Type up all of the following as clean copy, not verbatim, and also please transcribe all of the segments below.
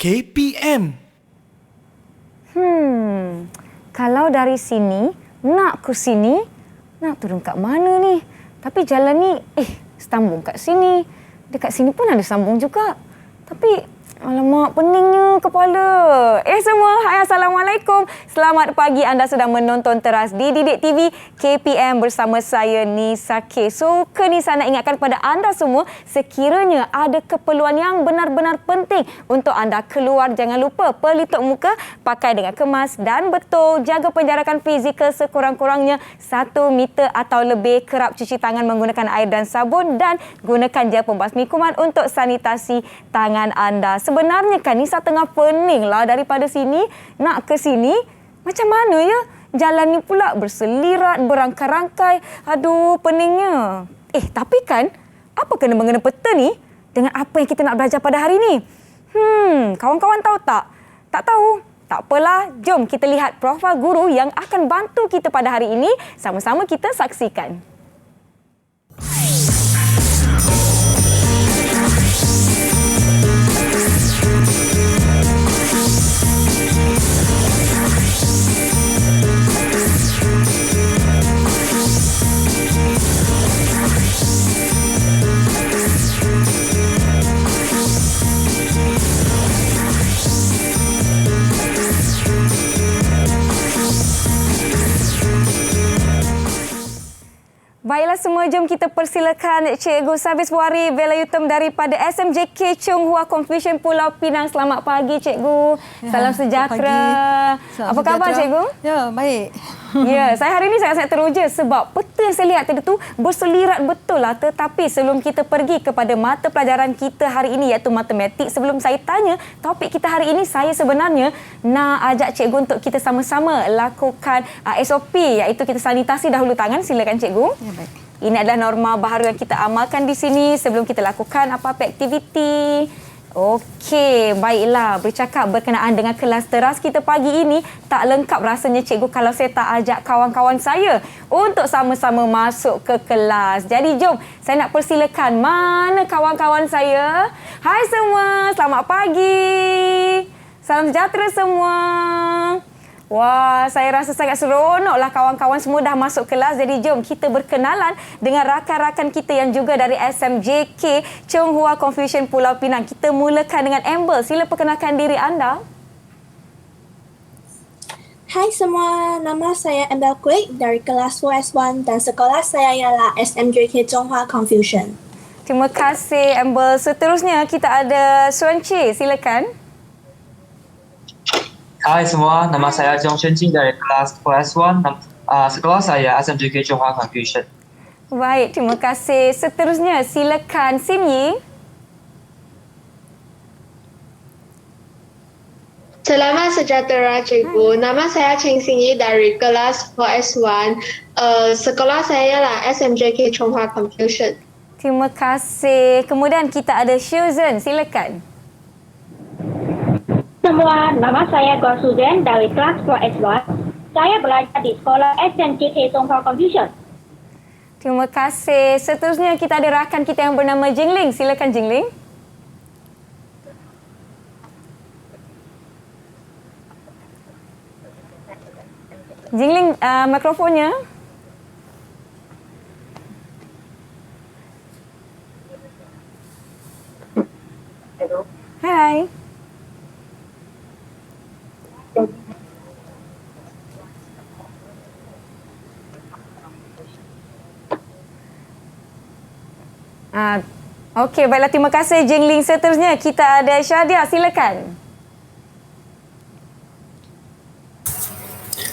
KPM. Kalau dari sini, nak ke sini, nak turun kat mana ni? Tapi jalan ni, sambung kat sini. Dekat sini pun ada sambung juga. Tapi alamak, peningnya kepala. Semua, hai, Assalamualaikum. Selamat pagi, anda sedang menonton teras di Didik TV KPM bersama saya, Nisa K. So, Nisa nak ingatkan kepada anda semua, sekiranya ada keperluan yang benar-benar penting untuk anda keluar, jangan lupa pelitup muka, pakai dengan kemas dan betul, jaga penjarakan fizikal sekurang-kurangnya 1 meter atau lebih, kerap cuci tangan menggunakan air dan sabun dan gunakan gel pembasmi kuman untuk sanitasi tangan anda. Sebenarnya kan Nisa tengah pening lah daripada sini nak ke sini. Macam mana ya? Jalan ni pula berselirat, berangkai-rangkai. Aduh, peningnya. Tapi kan, apa kena mengena peta ni dengan apa yang kita nak belajar pada hari ni? Kawan-kawan tahu tak? Tak tahu? Tak apalah, jom kita lihat profil guru yang akan bantu kita pada hari ini. Sama-sama kita saksikan. Baiklah semua, jom kita persilakan Cikgu Savis Wari Velayutham daripada SMJK Chong Hua Confucian Pulau Pinang. Selamat pagi Cikgu. Salam sejahtera. Apa khabar Cikgu? Ya, baik. Ya, saya hari ini sangat teruja sebab peta yang saya lihat tadi tu berselirat betul lah. Tetapi sebelum kita pergi kepada mata pelajaran kita hari ini iaitu matematik, sebelum saya tanya topik kita hari ini, saya sebenarnya nak ajak Cikgu untuk kita sama-sama lakukan SOP iaitu kita sanitasi dahulu tangan. Silakan Cikgu. Ya, baik. Ini adalah norma baharu yang kita amalkan di sini sebelum kita lakukan apa-apa aktiviti. Okey, baiklah. Bercakap berkenaan dengan kelas teras kita pagi ini, tak lengkap rasanya Cikgu kalau saya tak ajak kawan-kawan saya untuk sama-sama masuk ke kelas. Jadi jom, saya nak persilakan mana kawan-kawan saya. Hai semua, selamat pagi. Salam sejahtera semua. Wah, saya rasa sangat seronoklah kawan-kawan semua dah masuk kelas. Jadi jom kita berkenalan dengan rakan-rakan kita yang juga dari SMJK Chong Hua Confucian Pulau Pinang. Kita mulakan dengan Amber. Sila perkenalkan diri anda. Hai semua, nama saya Amber Kwek dari kelas 4S1 dan sekolah saya ialah SMJK Chong Hua Confucian. Terima kasih Amber. Seterusnya kita ada Suan Chi. Silakan. Hai semua, nama saya Jong Chen Jing dari kelas 4S1. Sekolah saya SMJK Chong Hua Confucian. Baik, terima kasih. Seterusnya silakan Sim Yi. Selamat sejahtera Cikgu. Nama saya Cheng Xin Yi dari kelas 4S1. Sekolah saya ialah SMJK Chong Hua Confucian. Terima kasih. Kemudian kita ada Shuzhen. Silakan. Semua, nama saya Gua Susan dari kelas 4S1. Saya belajar di sekolah SMJK Chong Hua Confucian. Terima kasih. Seterusnya kita ada rakan kita yang bernama Jingling. Silakan Jingling. Jingling, mikrofonnya. Hai. Okey, baiklah, terima kasih Jingling. Seterusnya kita ada Syadia, silakan.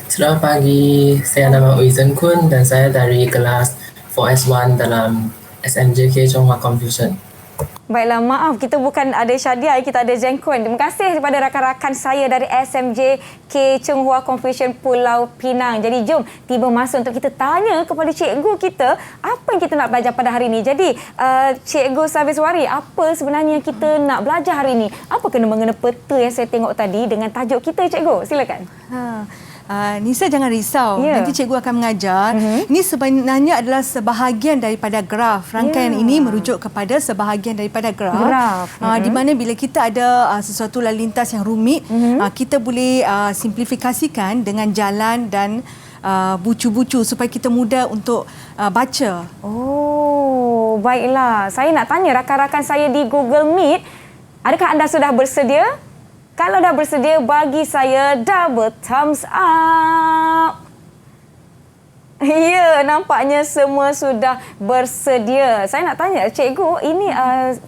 Selamat pagi, saya nama Wei Zhen Kun dan saya dari kelas 4S1 dalam SMJK Chong Hua Confucian. Baiklah, maaf kita bukan ada Syadia, kita ada Zhen Kun. Terima kasih kepada rakan-rakan saya dari SMJK Chong Hua Confucian Pulau Pinang. Jadi jom tiba masa untuk kita tanya kepada cikgu kita apa yang kita nak belajar pada hari ini. Jadi Cikgu Savis Wari, apa sebenarnya yang kita nak belajar hari ini? Apa kena mengena peta yang saya tengok tadi dengan tajuk kita, cikgu? Silakan. Nisa jangan risau. Nanti cikgu akan mengajar. Ini sebenarnya adalah sebahagian daripada graf. Rangkaian ini merujuk kepada sebahagian daripada graf. Di mana bila kita ada sesuatu lalu lintas yang rumit, kita boleh simplifikasikan dengan jalan dan bucu-bucu supaya kita mudah untuk baca. Oh, baiklah. Saya nak tanya rakan-rakan saya di Google Meet, adakah anda sudah bersedia? Kalau dah bersedia, bagi saya double thumbs up. Ya, nampaknya semua sudah bersedia. Saya nak tanya, cikgu, ini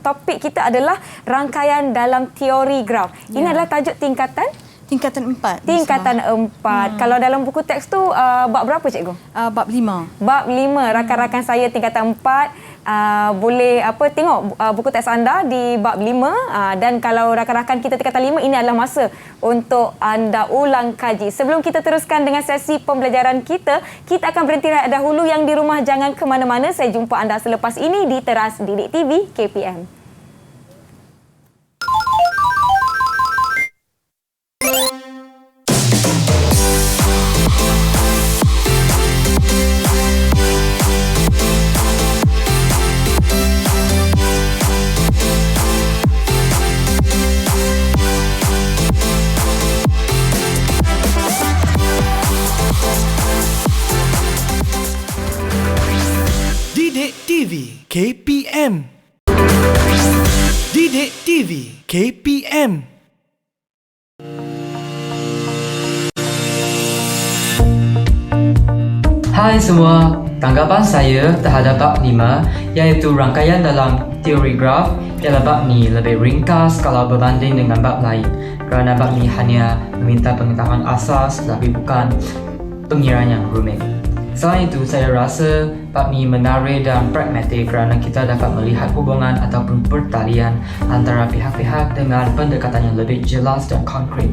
topik kita adalah rangkaian dalam teori graf. Ini adalah tajuk tingkatan? Tingkatan 4. Tingkatan 4. Kalau dalam buku teks tu, bab berapa, cikgu? Bab 5. Bab 5. Rakan-rakan saya tingkatan 4 boleh tengok buku teks anda di bab 5 dan kalau rakan-rakan kita tingkatan 5, ini adalah masa untuk anda ulang kaji. Sebelum kita teruskan dengan sesi pembelajaran kita akan berhenti dahulu. Yang di rumah jangan ke mana-mana. Saya jumpa anda selepas ini di Teras Didik TV KPM. Didik TV KPM. Didik TV KPM. Hai semua, tanggapan saya terhadap bab 5 iaitu rangkaian dalam teori graf ialah bab ni lebih ringkas kalau berbanding dengan bab lain kerana bab ni hanya meminta pengetahuan asas tapi bukan pengiraan yang rumit. Selain itu, saya rasa bab ni menarik dan pragmatik kerana kita dapat melihat hubungan ataupun pertalian antara pihak-pihak dengan pendekatan yang lebih jelas dan konkret.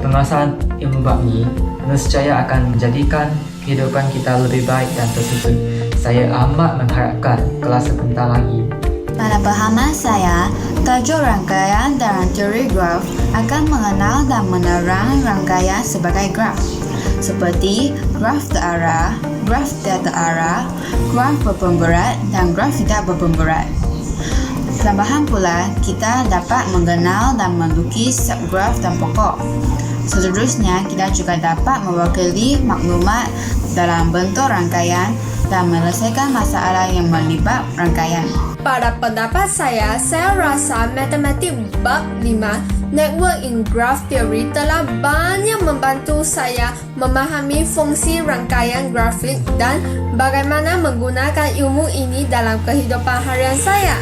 Penguasaan ilmu bab ni nescaya akan menjadikan kehidupan kita lebih baik dan tersusun. Saya amat mengharapkan kelas sebentar lagi. Pada pahaman saya, tajuk rangkaian dalam teori graf akan mengenal dan menerang rangkaian sebagai graf. Seperti graf terarah, graf tidak terarah, graf berpemberat dan graf tidak berpemberat. Tambahan pula, kita dapat mengenal dan melukis subgraf dan pokok. Seterusnya, kita juga dapat mewakili maklumat dalam bentuk rangkaian dan menyelesaikan masalah yang melibat rangkaian. Pada pendapat saya rasa matematik bab 5 Network in Graph Theory telah banyak membantu saya memahami fungsi rangkaian grafik dan bagaimana menggunakan ilmu ini dalam kehidupan harian saya.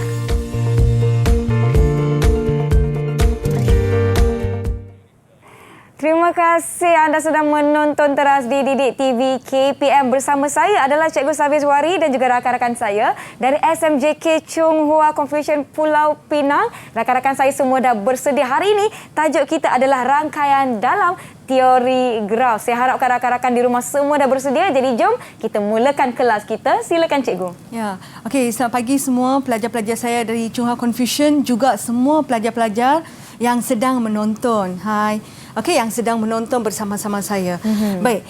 Terima kasih anda sudah menonton Teras di Didik TV KPM. Bersama saya adalah Cikgu Safizwari dan juga rakan-rakan saya dari SMJK Chung Hua Confucian Pulau Pinang. Rakan-rakan saya semua dah bersedia. Hari ini tajuk kita adalah rangkaian dalam teori graf. Saya harapkan rakan-rakan di rumah semua dah bersedia. Jadi jom kita mulakan kelas kita. Silakan cikgu. Ya, okey, selamat pagi semua pelajar-pelajar saya dari Chung Hua Confucian, juga semua pelajar-pelajar yang sedang menonton. Hai. Okey, yang sedang menonton bersama-sama saya. Baik,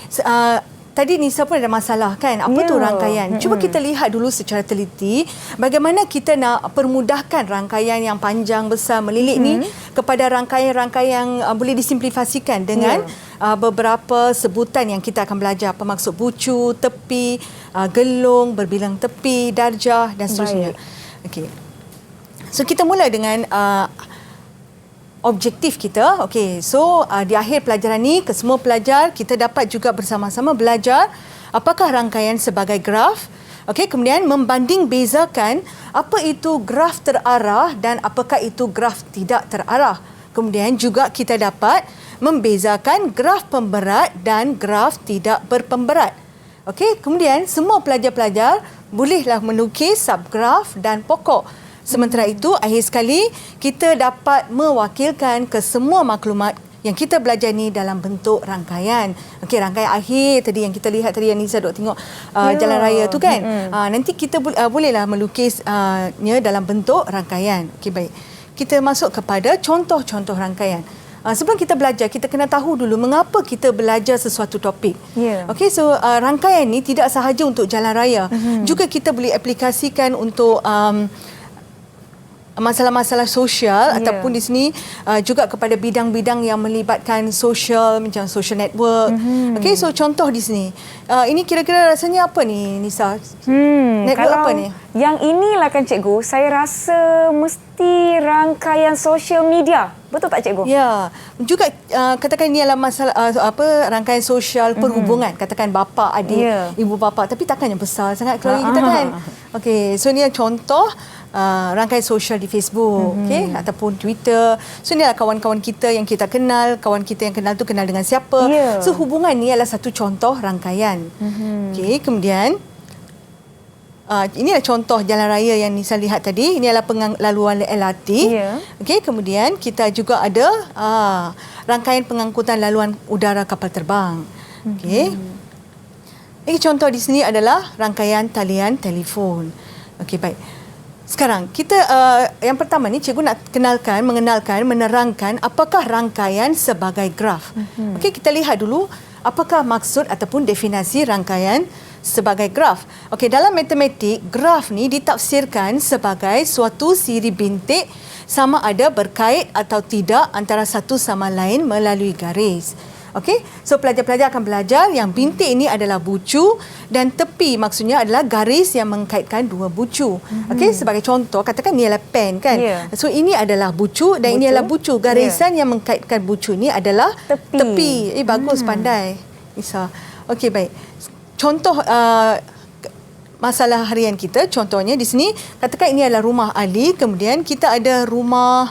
tadi Nisa pun ada masalah kan? Apa tu rangkaian? Cuba kita lihat dulu secara teliti bagaimana kita nak permudahkan rangkaian yang panjang, besar, melilit ni kepada rangkaian-rangkaian yang boleh disimplifikasikan dengan beberapa sebutan yang kita akan belajar. Apa maksud bucu, tepi, gelung, berbilang tepi, darjah dan seterusnya. Okey. So kita mula dengan objektif kita. Okey, so di akhir pelajaran ni, kesemua pelajar kita dapat juga bersama-sama belajar apakah rangkaian sebagai graf. Okey, kemudian membanding bezakan apa itu graf terarah dan apakah itu graf tidak terarah. Kemudian juga kita dapat membezakan graf pemberat dan graf tidak berpemberat. Okey, kemudian semua pelajar-pelajar bolehlah menukis subgraf dan pokok. Sementara itu, akhir sekali, kita dapat mewakilkan ke semua maklumat yang kita belajar ni dalam bentuk rangkaian. Okey, rangkaian akhir tadi yang kita lihat tadi yang Nisa duk tengok jalan raya tu kan. Nanti kita bolehlah melukisnya dalam bentuk rangkaian. Okey, baik. Kita masuk kepada contoh-contoh rangkaian. sebelum kita belajar, kita kena tahu dulu mengapa kita belajar sesuatu topik. Okey, so rangkaian ni tidak sahaja untuk jalan raya. Juga kita boleh aplikasikan untuk masalah-masalah sosial ataupun di sini juga kepada bidang-bidang yang melibatkan sosial, macam social network. Okey, so contoh di sini. Ini kira-kira rasanya apa ni, Nisa? Network kalau apa ni? Yang inilah kan cikgu, saya rasa mesti rangkaian social media. Betul tak cikgu? Ya, juga katakan ini adalah masalah rangkaian sosial perhubungan, katakan bapa, adik, ibu bapa, tapi takkan yang besar sangat keluarga kita kan. Okey, so ini contoh rangkaian sosial di Facebook, okey, ataupun Twitter. So inilah kawan-kawan kita yang kita kenal, kawan kita yang kenal tu kenal dengan siapa. So hubungan ni adalah satu contoh rangkaian. Okey, kemudian ini adalah contoh jalan raya yang Nisa lihat tadi. Ini adalah laluan LRT. Okey, kemudian kita juga ada rangkaian pengangkutan laluan udara kapal terbang. Okey. Ini contoh di sini adalah rangkaian talian telefon. Okey, baik. Sekarang kita yang pertama ni cikgu nak mengenalkan, menerangkan apakah rangkaian sebagai graf. Okey, kita lihat dulu apakah maksud ataupun definisi rangkaian sebagai graf. Okey, dalam matematik, graf ni ditafsirkan sebagai suatu siri bintik sama ada berkait atau tidak antara satu sama lain melalui garis. Okey, so pelajar-pelajar akan belajar yang bintik ini adalah bucu dan tepi maksudnya adalah garis yang mengkaitkan dua bucu. Okey, sebagai contoh, katakan ini adalah pen kan. So ini adalah bucu dan ini adalah bucu. Garisan yang mengkaitkan bucu ini adalah tepi. Bagus, pandai Isa. Okey, baik. Contoh masalah harian kita, contohnya di sini, katakan ini adalah rumah Ali, kemudian kita ada rumah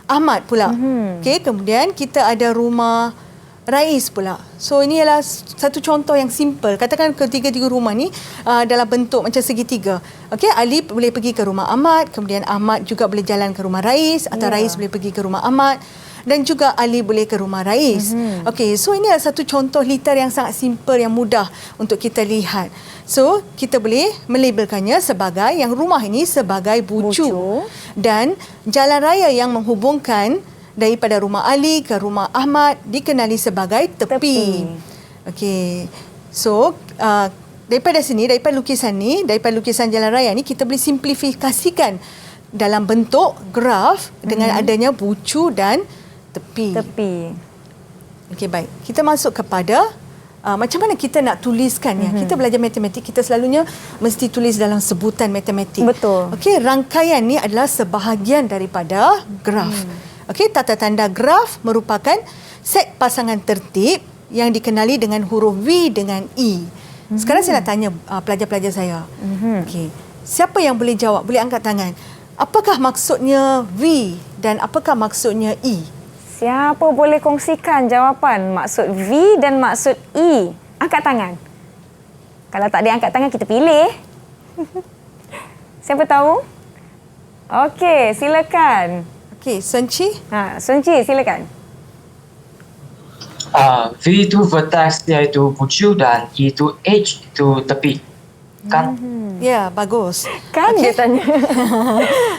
Ahmad pula. Okey, kemudian kita ada rumah Rais pula. So ini adalah satu contoh yang simple. Katakan ketiga-tiga rumah ni dalam bentuk macam segitiga. Okey, Ali boleh pergi ke rumah Ahmad, kemudian Ahmad juga boleh jalan ke rumah Rais, atau Rais boleh pergi ke rumah Ahmad, dan juga Ali boleh ke rumah Rais. Okey, so ini adalah satu contoh liter yang sangat simple, yang mudah untuk kita lihat. So kita boleh melabelkannya sebagai yang rumah ini sebagai bucu. Dan jalan raya yang menghubungkan daripada rumah Ali ke rumah Ahmad dikenali sebagai tepi. Okey. So daripada sini, daripada lukisan jalan raya ni, kita boleh simplifikasikan dalam bentuk graf dengan adanya bucu dan tepi. Okey, baik. Kita masuk kepada macam mana kita nak tuliskan ya. Kita belajar matematik, kita selalunya mesti tulis dalam sebutan matematik. Betul. Okey, rangkaian ni adalah sebahagian daripada graf. Okey, tata tanda graf merupakan set pasangan tertib yang dikenali dengan huruf V dengan E. Sekarang saya nak tanya pelajar-pelajar saya. Okey, siapa yang boleh jawab? Boleh angkat tangan. Apakah maksudnya V dan apakah maksudnya E? Siapa boleh kongsikan jawapan maksud V dan maksud E? Angkat tangan. Kalau tak ada angkat tangan, kita pilih. Siapa tahu? Okey, silakan. Okey, Sunci. Sunci, silakan. V itu vertex iaitu bucu dan E itu edge itu tepi. Kan? Ya, bagus. Kan dia tanya.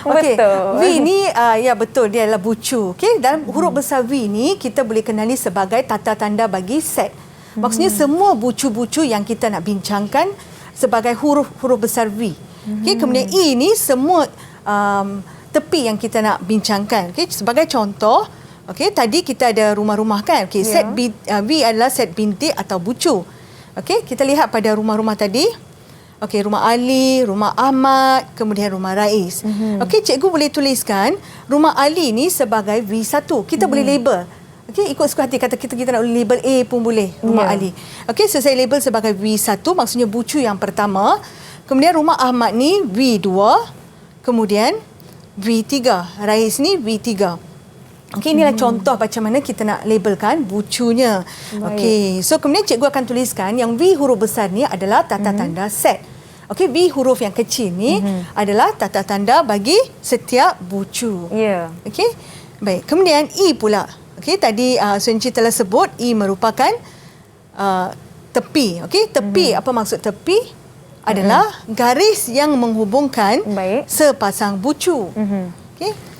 Betul. V ni ya betul, dia adalah bucu. Okey, dalam huruf besar V ni kita boleh kenali sebagai tata tanda bagi set. Maksudnya semua bucu-bucu yang kita nak bincangkan sebagai huruf besar V. Okey, kemudian E ni semua tepi yang kita nak bincangkan. Okey, sebagai contoh, okey, tadi kita ada rumah-rumah kan. Okey, set V adalah set bintik atau bucu. Okey, kita lihat pada rumah-rumah tadi. Okey, rumah Ali, rumah Ahmad, kemudian rumah Rais. Okey, cikgu boleh tuliskan rumah Ali ni sebagai V1. Kita boleh label. Okey, ikut suka hati, kata kita nak label A pun boleh, rumah Ali. Okey, so saya label sebagai V1, maksudnya bucu yang pertama. Kemudian rumah Ahmad ni V2, kemudian V3. Rais ni V3. Okey, inilah contoh macam mana kita nak labelkan bucunya. Okey, so kemudian cikgu akan tuliskan yang V huruf besar ni adalah tata tanda set. Okey, V huruf yang kecil ni adalah tata tanda bagi setiap bucu. Okey, baik. Kemudian E pula. Okey, tadi Sunci telah sebut E merupakan tepi. Okey, tepi, apa maksud tepi? Adalah garis yang menghubungkan sepasang bucu. Okey.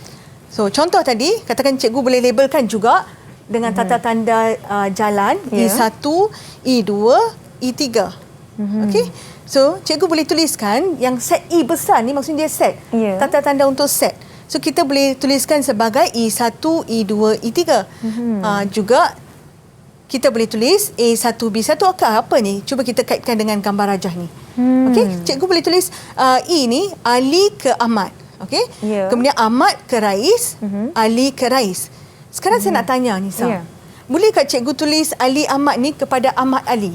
So contoh tadi, katakan cikgu boleh labelkan juga dengan tata tanda jalan E1, E2, E3. Okey. So, cikgu boleh tuliskan yang set E besar ni maksudnya dia set. Tata tanda untuk set. So, kita boleh tuliskan sebagai E1, E2, E3. Juga kita boleh tulis A1, B1 apa ni? Cuba kita kaitkan dengan gambar rajah ni. Okey, cikgu boleh tulis E ni Ali ke Ahmad. Okey. Kemudian Ahmad ke Rais, Ali ke Rais. Sekarang saya nak tanya Nisa. Bolehkah cikgu tulis Ali Ahmad ni kepada Ahmad Ali?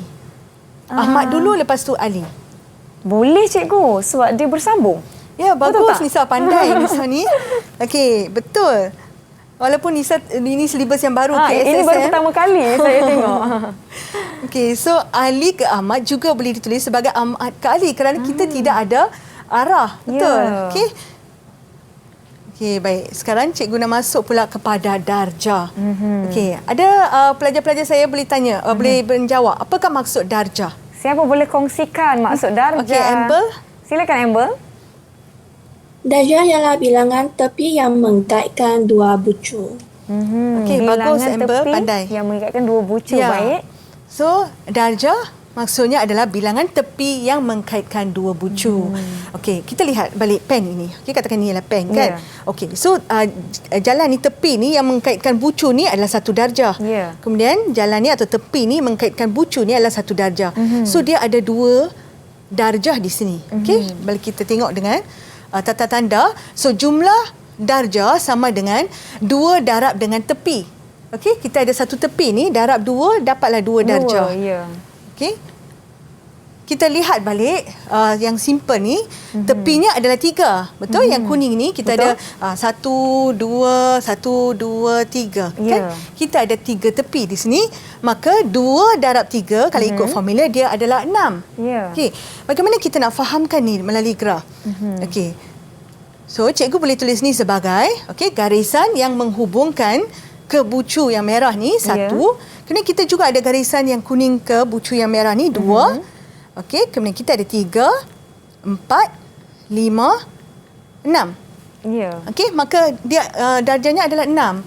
Ahmad dulu lepas tu Ali. Boleh cikgu sebab dia bersambung. Ya, bagus Nisa, pandai Nisa ni. Okey, betul. Walaupun Nisa ini silibus yang baru ke SSM. Ini baru pertama kali saya tengok. Okey, so Ali ke Ahmad juga boleh ditulis sebagai Ahmad ke Ali kerana kita tidak ada arah. Betul. Okey. Okey, baik. Sekarang cikgu nak masuk pula kepada darjah. Okey, ada pelajar-pelajar saya boleh tanya, boleh menjawab, apakah maksud darjah? Siapa boleh kongsikan maksud darjah? Okey, Amber. Silakan Amber. Darjah ialah bilangan tepi yang mengaitkan dua bucu. Okey, bagus Amber, pandai. Yang mengaitkan dua bucu, baik. So, darjah maksudnya adalah bilangan tepi yang mengkaitkan dua bucu. Okey, kita lihat balik pen ini. Okey, katakan ni adalah pen kan? Okey, so jalan ni tepi ni yang mengkaitkan bucu ni adalah satu darjah. Kemudian jalan ni atau tepi ni mengkaitkan bucu ni adalah satu darjah. So dia ada dua darjah di sini. Okey, balik kita tengok dengan tata tanda. So jumlah darjah sama dengan 2 darab dengan tepi. Okey, kita ada satu tepi ni darab 2 dapatlah 2 darjah. Okey. Kita lihat balik yang simple ni, tepinya adalah 3. Betul? Yang kuning ni kita ada 1, 2, 1, 2, 3. Kan? Kita ada 3 tepi di sini. Maka 2 darab 3 kalau ikut formula dia adalah 6. Okey. Bagaimana kita nak fahamkan ni melalui graf? Okey. So, cikgu boleh tulis ni sebagai garisan yang menghubungkan ke bucu yang merah ni 1. Kemudian kita juga ada garisan yang kuning ke bucu yang merah ni 2. Okey, kemudian kita ada 3, 4, 5, 6. Okey, maka dia darjahnya adalah 6.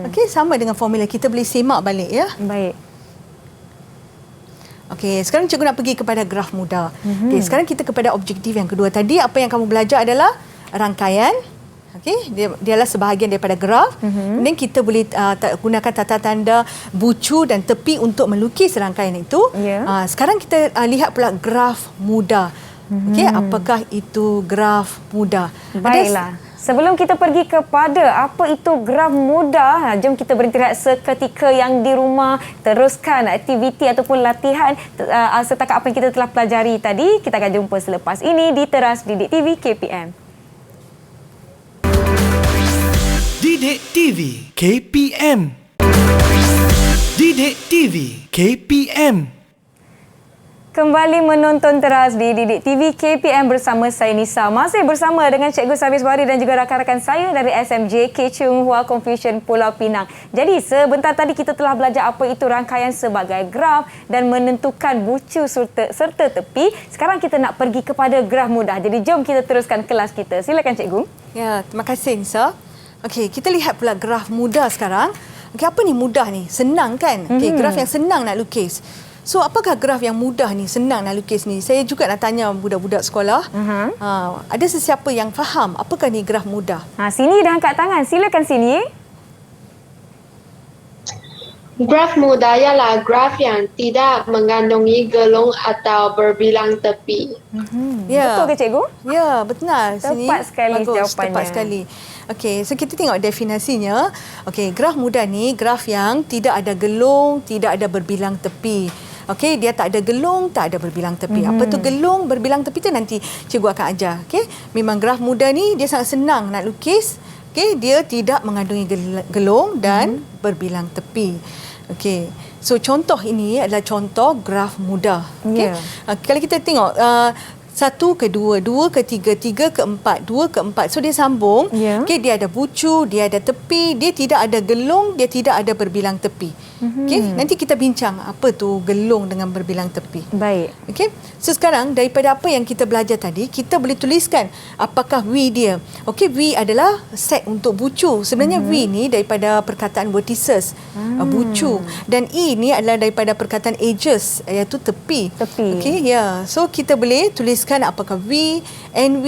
Okey, sama dengan formula. Kita boleh semak balik ya. Baik. Okey, sekarang cikgu nak pergi kepada graf mudah. Okey, sekarang kita kepada objektif yang kedua. Tadi apa yang kamu belajar adalah rangkaian. Okey, dia adalah sebahagian daripada graf. Kemudian kita boleh gunakan tata tanda bucu dan tepi untuk melukis rangkaian itu. Sekarang kita lihat pula graf mudah. Okey, apakah itu graf mudah? Baiklah. Sebelum kita pergi kepada apa itu graf mudah, jom kita berhenti seketika yang di rumah, teruskan aktiviti ataupun latihan setakat apa yang kita telah pelajari tadi. Kita akan jumpa selepas ini di Teras Didik TV KPM. Didik TV KPM. Didik TV KPM. Kembali menonton Teras di Didik TV KPM bersama saya Nisa. Masih bersama dengan Cikgu Sabiswari dan juga rakan-rakan saya dari SMJ Chung Hua Confucian Pulau Pinang. Jadi sebentar tadi kita telah belajar apa itu rangkaian sebagai graf dan menentukan bucu serta tepi. Sekarang kita nak pergi kepada graf mudah. Jadi jom kita teruskan kelas kita. Silakan Cikgu. Ya, terima kasih Nisa. Okey, kita lihat pula graf mudah sekarang. Okey, apa ni mudah ni? Senang kan? Okey, graf yang senang nak lukis. So, apakah graf yang mudah ni, senang nak lukis ni? Saya juga nak tanya budak-budak sekolah. Ada sesiapa yang faham apakah ni graf mudah? Sini dah angkat tangan. Silakan sini. Graf mudah ialah graf yang tidak mengandungi gelung atau berbilang tepi. Betul ke Cikgu? Ya, benar. Tepat sekali bagus, jawapannya. Tepat sekali. Okey, so kita tengok definisinya. Okey, graf mudah ni graf yang tidak ada gelung, tidak ada berbilang tepi. Okey, dia tak ada gelung, tak ada berbilang tepi. Apa tu gelung, berbilang tepi tu nanti cikgu akan ajar. Okey, memang graf mudah ni dia sangat senang nak lukis. Okey, dia tidak mengandungi gelung dan berbilang tepi. Okey, so contoh ini adalah contoh graf mudah. Okey, kalau kita tengok 1 ke 2, 2 ke 3, 3 ke 4, 2 ke 4. So dia sambung. Okey, dia ada bucu, dia ada tepi, dia tidak ada gelung, dia tidak ada berbilang tepi. Okey, nanti kita bincang apa tu gelung dengan berbilang tepi. Baik. Okey. So sekarang daripada apa yang kita belajar tadi, kita boleh tuliskan apakah we dia. Okey, we adalah set untuk bucu. Sebenarnya we ni daripada perkataan vertices, bucu, dan e ni adalah daripada perkataan edges, iaitu tepi. Okey, ya. So kita boleh tuliskan apakah we, NV,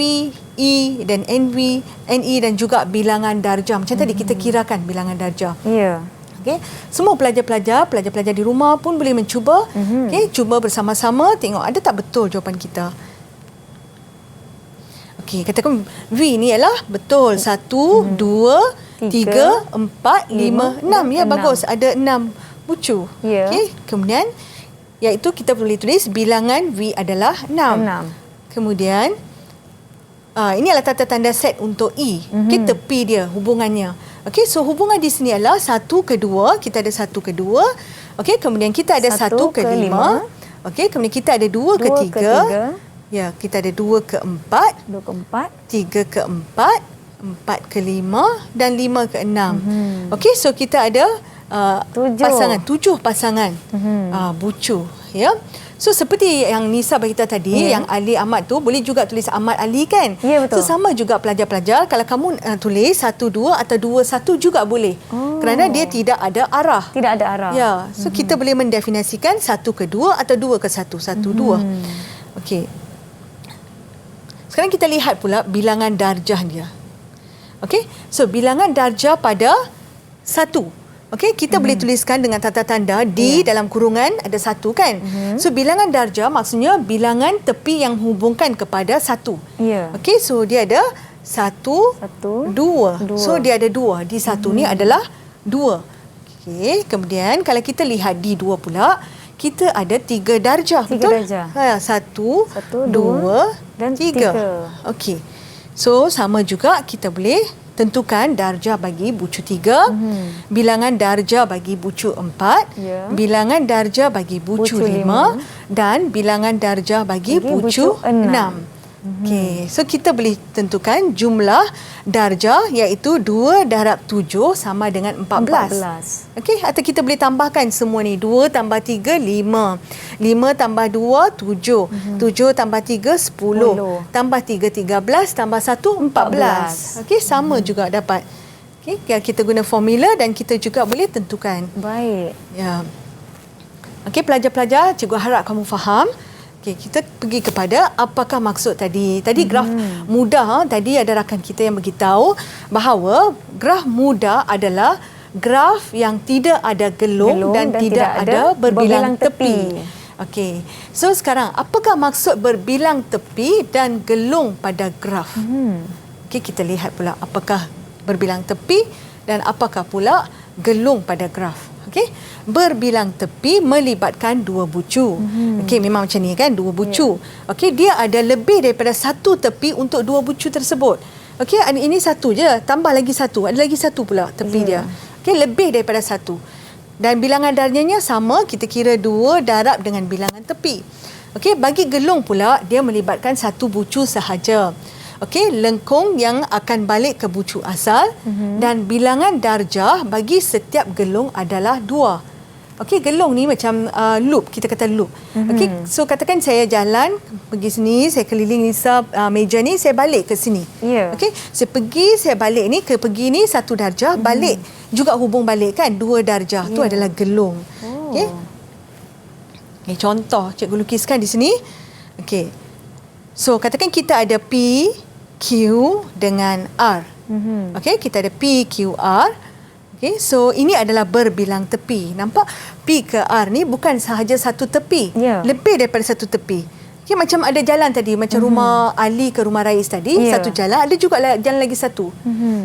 E dan NV, NE dan juga bilangan darjah. Macam tadi kita kirakan bilangan darjah. Ya. Okay. Semua pelajar-pelajar di rumah pun boleh mencuba. Okay. Cuba bersama-sama tengok ada tak betul jawapan kita. Okey, katakan V ni ialah betul. 1, 2, 3, 4, 5, 6. Ya, bagus. Ada 6 bucu. Ya. Okey, kemudian iaitu kita boleh tulis bilangan V adalah 6. Kemudian ini adalah tanda tanda set untuk E. Okey, tepi dia, hubungannya. Okey, so hubungan di sini adalah 1 ke 2. Kita ada 1 ke 2. Okey, kemudian kita ada 1 ke 5. Okey, kemudian kita ada 2 ke 3. Ya, kita ada 2 ke 4. 2 ke 4. 3 ke 4. 4 ke 5 dan 5 ke 6. Okey, so kita ada 7 pasangan bucu. Ya. So seperti yang Nisa beritahu tadi, yang Ali Ahmad tu boleh juga tulis Ahmad Ali kan? Ya, betul. So sama juga pelajar-pelajar, kalau kamu tulis 1, 2 atau 2, 1 juga boleh. Kerana dia tidak ada arah. Tidak ada arah. Ya, so kita boleh mendefinisikan 1 ke 2 atau 2 ke 1, 1, 2. Okey. Sekarang kita lihat pula bilangan darjah dia. Okey, so bilangan darjah pada 1. Okey, kita boleh tuliskan dengan tanda tanda di dalam kurungan ada 1 kan. So bilangan darjah maksudnya bilangan tepi yang hubungkan kepada 1. Ya. Okey, so dia ada 1, 2. So dia ada 2. Di 1 ni adalah 2. Okey, kemudian kalau kita lihat di 2 pula, kita ada 3 darjah, betul? 3 darjah. 1, 2 dan 3. Okey. So sama juga kita boleh tentukan darjah bagi bucu 3, bilangan darjah bagi bucu 4, bilangan darjah bagi bucu 5 dan bilangan darjah bagi bucu 6. Okey, so kita boleh tentukan jumlah darjah iaitu 2 darab 7 sama dengan 14. Okey, atau kita boleh tambahkan semua ni. 2 tambah 3, 5. 5 tambah 2, 7. 7 tambah 3, 10. Tambah 3, 13. Tambah 1, 14. Okey, sama juga dapat. Okey, kita guna formula dan kita juga boleh tentukan. Baik. Ya. Okey, pelajar-pelajar, cikgu harap kamu faham. Okey, kita pergi kepada apakah maksud tadi. Tadi graf mudah, tadi ada rakan kita yang beritahu bahawa graf mudah adalah graf yang tidak ada gelung dan tidak ada berbilang tepi. Okey. So sekarang apakah maksud berbilang tepi dan gelung pada graf? Okey, kita lihat pula apakah berbilang tepi dan apakah pula gelung pada graf. Okey, berbilang tepi melibatkan 2 bucu. Okey, memang macam ni kan, 2 bucu. Okey, dia ada lebih daripada 1 tepi untuk 2 bucu tersebut. Okey, ini 1 je, tambah lagi 1, ada lagi 1 pula tepi dia. Okey, lebih daripada 1. Dan bilangan darjahnya sama, kita kira 2 darab dengan bilangan tepi. Okey, bagi gelung pula dia melibatkan 1 bucu sahaja. Okey, lengkung yang akan balik ke bucu asal dan bilangan darjah bagi setiap gelung adalah 2. Okey, gelung ni macam loop, kita kata loop. Okey, so katakan saya jalan pergi sini, saya keliling Nisa meja ni, saya balik ke sini. Okey, saya pergi, saya balik ni, pergi ni 1 darjah, balik juga hubung balik kan, 2 darjah. Tu adalah gelung. Okey. Okay, contoh cikgu lukiskan di sini. Okey. So katakan kita ada P, Q dengan R. Okey, kita ada P, Q, R. Okey, so ini adalah berbilang tepi. Nampak P ke R ni bukan sahaja satu tepi. Lebih daripada satu tepi. Okey, macam ada jalan tadi, macam rumah Ali ke rumah Rais tadi, satu jalan, ada juga jalan lagi satu.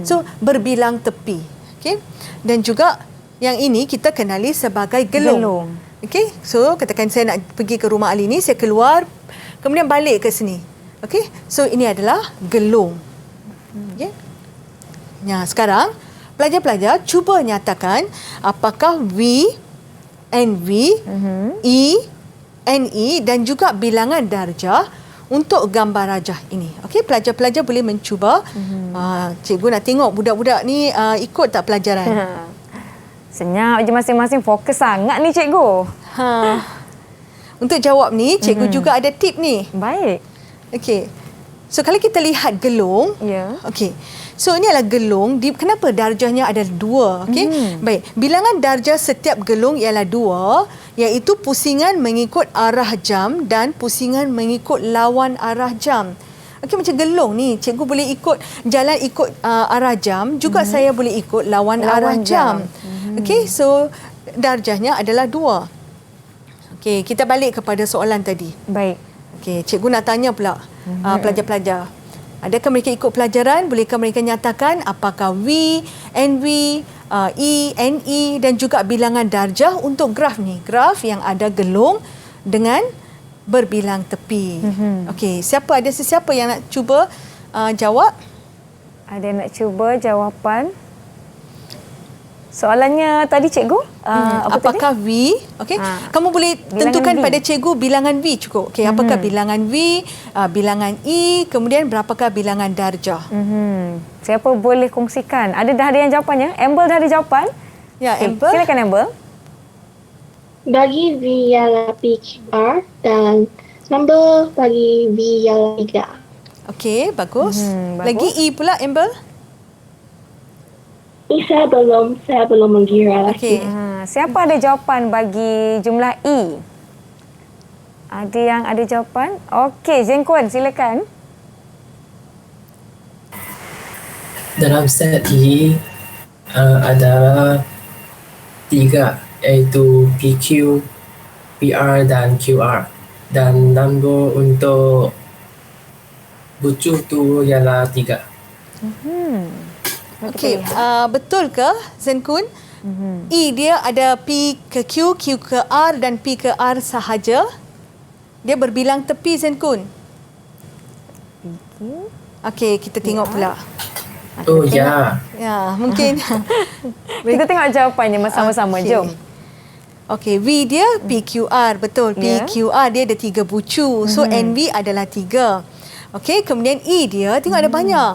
So berbilang tepi. Okey. Dan juga yang ini kita kenali sebagai gelung. Okey, so katakan saya nak pergi ke rumah Ali ni, saya keluar kemudian balik ke sini. Okey, so ini adalah gelung. Okey. Ya, sekarang pelajar-pelajar cuba nyatakan apakah V, NV, E, NE dan juga bilangan darjah untuk gambar rajah ini. Okey, pelajar-pelajar boleh mencuba. Cikgu nak tengok budak-budak ni ikut tak pelajaran. Senyap je masing-masing. Fokus sangat ni cikgu. Untuk jawab ni, cikgu juga ada tip ni. Baik. Okey. So kalau kita lihat gelung, okey. So ini adalah gelung. Kenapa darjahnya ada 2? Okey. Baik. Bilangan darjah setiap gelung ialah 2, iaitu pusingan mengikut arah jam dan pusingan mengikut lawan arah jam. Okey, macam gelung ni, cikgu boleh jalan ikut arah jam, juga saya boleh ikut lawan arah jam. Okey, so darjahnya adalah 2. Okey, kita balik kepada soalan tadi. Baik. Okey, cikgu nak tanya pula pelajar-pelajar. Adakah mereka ikut pelajaran? Bolehkah mereka nyatakan apakah V, NV, E, NE dan juga bilangan darjah untuk graf ni? Graf yang ada gelung dengan berbilang tepi. Okey, ada sesiapa yang nak cuba jawab? Ada yang nak cuba jawapan? Soalannya tadi cikgu, apakah tadi? V? Okey, kamu boleh tentukan V. pada cikgu bilangan V cukup. Okey, apakah bilangan V, bilangan E, kemudian berapakah bilangan darjah? Siapa boleh kongsikan? Dah ada yang jawapannya? Amber dah ada jawapan? Ya, Amber. Silakan Amber. Bagi V ialah PQR dan number bagi V ialah 3. Okey, bagus. Lagi E pula, Amber? Saya belum mengira lagi. Okey. Siapa ada jawapan bagi jumlah E? Ada yang ada jawapan? Okey, Zengkuan, silakan. Dalam set E ada 3, iaitu PQ, PR dan QR. Dan nombor untuk bucu tu ialah 3. Okey, betul ke Zenkun? E dia ada P ke Q, Q ke R dan P ke R sahaja. Dia berbilang tepi Zenkun. Okey, kita tengok pula. Oh ya. Ya, mungkin. Kita tengok jawapannya sama-sama. Jom. Okey, V dia PQR, betul. PQR dia ada 3 bucu. So NV adalah 3. Okey, kemudian E dia tengok ada banyak.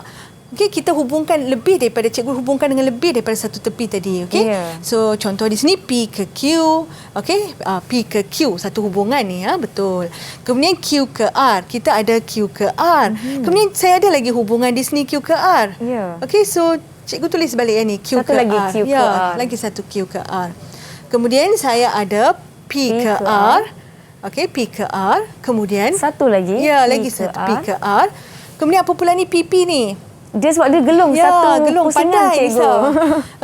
Okey, kita hubungkan lebih daripada, cikgu hubungkan dengan lebih daripada satu tepi tadi. Okey. So contoh di sini P ke Q, okey, P ke Q, satu hubungan ni betul. Kemudian Q ke R, kita ada Q ke R. Kemudian saya ada lagi hubungan di sini Q ke R. Okey, so cikgu tulis balik ni Q satu ke lagi R. Q ke R. Lagi satu Q ke R. Kemudian saya ada P ke R. Okey, P ke R. Kemudian satu lagi. Ya, lagi satu P ke R. Kemudian apa pula ni PP ni? Dia sebab dia gelung satu gelung pusingan pandai, cikgu.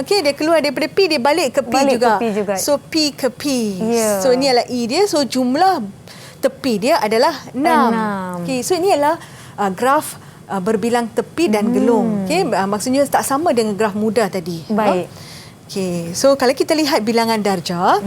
Okey, dia keluar daripada P, dia balik ke P juga. So P ke P. So ini adalah E dia. So jumlah tepi dia adalah 6. Okey, so ini adalah graf berbilang tepi dan gelung. Okey, maksudnya tak sama dengan graf mudah tadi. Baik. Okey, so kalau kita lihat bilangan darjah,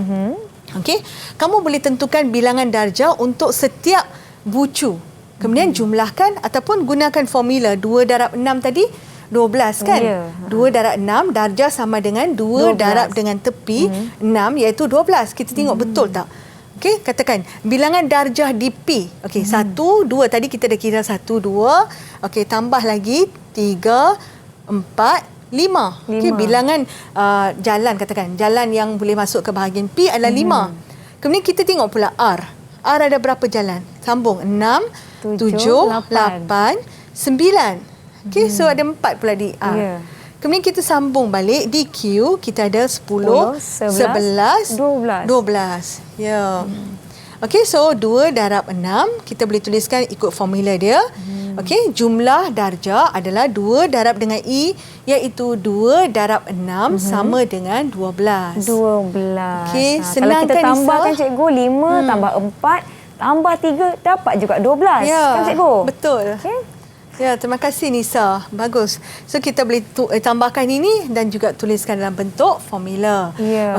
okey, kamu boleh tentukan bilangan darjah untuk setiap bucu. Kemudian jumlahkan ataupun gunakan formula 2 darab 6 tadi 12 kan? 2 darab 6 darjah sama dengan 2 darab dengan tepi 6 iaitu 12. Kita tengok betul tak? Okey, katakan bilangan darjah di P. Okey, 1, 2 tadi kita dah kira 1, 2. Okey, tambah lagi 3, 4, 5. Okey, bilangan jalan, katakan jalan yang boleh masuk ke bahagian P adalah 5. Kemudian kita tengok pula R. R ada berapa jalan? Sambung 6, 7, 8, 9. Okey, so ada 4 pula di R. Kemudian kita sambung balik di Q, kita ada 10, 11, 12. Ya. Okey, so 2 darab 6, kita boleh tuliskan ikut formula dia. Okey, jumlah darjah adalah 2 darab dengan E, iaitu 2 darab 6 sama dengan 12. 12. Okey, Kalau senang kita kan, tambahkan Nisa? cikgu 5 tambah 4 tambah 3 dapat juga 12. Kan cikgu? Betul. Okay. Ya, terima kasih Nisa. Bagus. So kita boleh tambahkan ini dan juga tuliskan dalam bentuk formula.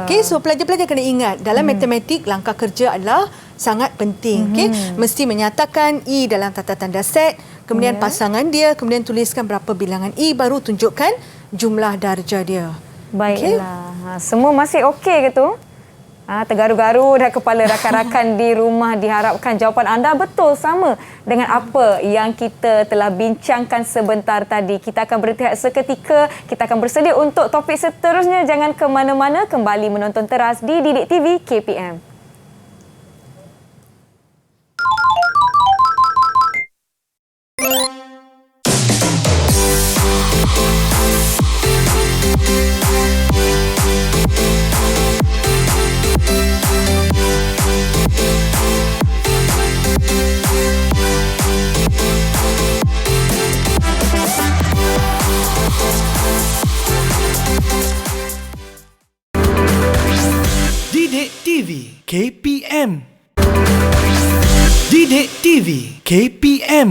Okey, so pelajar-pelajar kena ingat dalam matematik langkah kerja adalah sangat penting. Okey, mesti menyatakan E dalam tata tanda set, kemudian pasangan dia, kemudian tuliskan berapa bilangan E, baru tunjukkan jumlah darjah dia. Baiklah. Semua masih okey ke tu? Tergaru-garu dah kepala rakan-rakan di rumah. Diharapkan jawapan anda betul sama dengan apa yang kita telah bincangkan sebentar tadi. Kita akan berhenti seketika. Kita akan bersedia untuk topik seterusnya. Jangan ke mana-mana. Kembali menonton teras di Didik TV KPM. Didik TV KPM. Didik TV KPM.